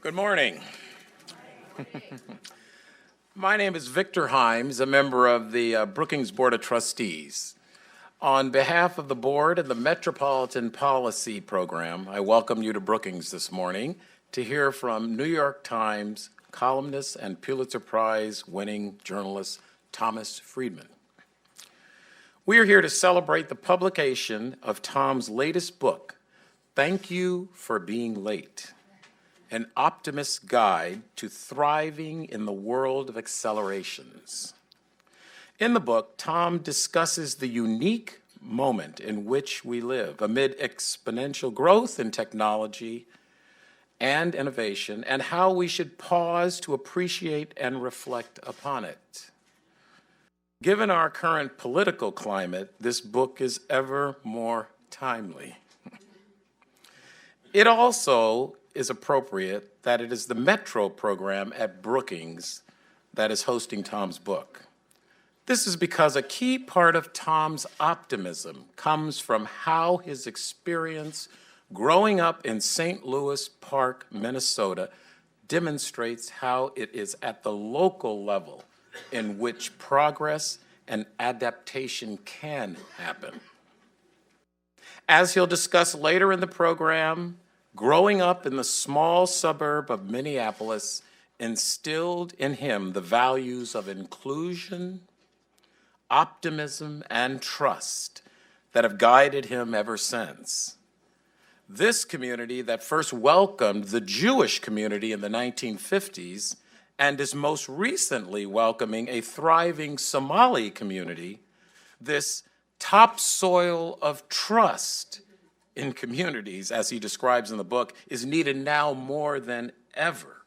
Good morning. My name is Victor Hymes, a member of the Brookings Board of Trustees. On behalf of the board and the Metropolitan Policy Program, I welcome you to Brookings this morning to hear from New York Times columnist and Pulitzer Prize winning journalist Thomas Friedman. We are here to celebrate the publication of Tom's latest book, Thank You for Being Late, an optimist's guide to thriving in the world of accelerations. In the book, Tom discusses the unique moment in which we live amid exponential growth in technology and innovation, and how we should pause to appreciate and reflect upon it. Given our current political climate, this book is ever more timely. It also is appropriate that it is the Metro program at Brookings that is hosting Tom's book. This is because a key part of Tom's optimism comes from how his experience growing up in St. Louis Park, Minnesota, demonstrates how it is at the local level in which progress and adaptation can happen. As he'll discuss later in the program, growing up in the small suburb of Minneapolis instilled in him the values of inclusion, optimism, and trust that have guided him ever since. This community that first welcomed the Jewish community in the 1950s and is most recently welcoming a thriving Somali community, this topsoil of trust in communities, as he describes in the book, is needed now more than ever.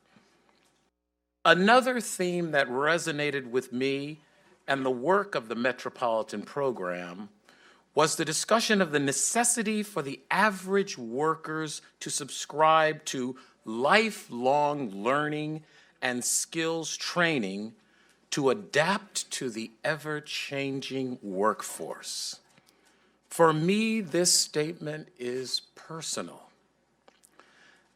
Another theme that resonated with me and the work of the Metropolitan Program was the discussion of the necessity for the average workers to subscribe to lifelong learning and skills training to adapt to the ever-changing workforce. For me, this statement is personal.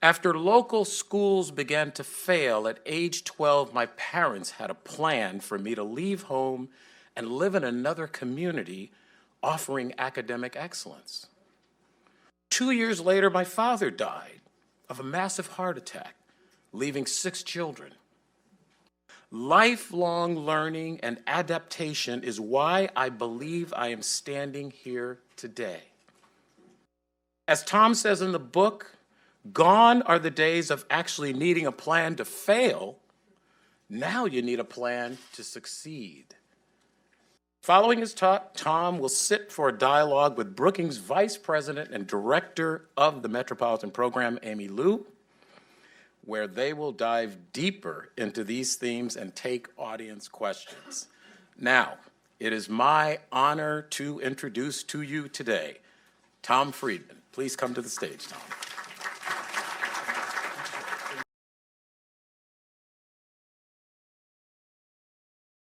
After local schools began to fail at age 12, my parents had a plan for me to leave home and live in another community offering academic excellence. 2 years later, my father died of a massive heart attack, leaving 6 children. Lifelong learning and adaptation is why I believe I am standing here today. As Tom says in the book, gone are the days of actually needing a plan to fail. Now you need a plan to succeed. Following his talk, Tom will sit for a dialogue with Brookings Vice President and Director of the Metropolitan Program, Amy Liu, where they will dive deeper into these themes and take audience questions. Now, it is my honor to introduce to you today Tom Friedman. Please come to the stage, Tom.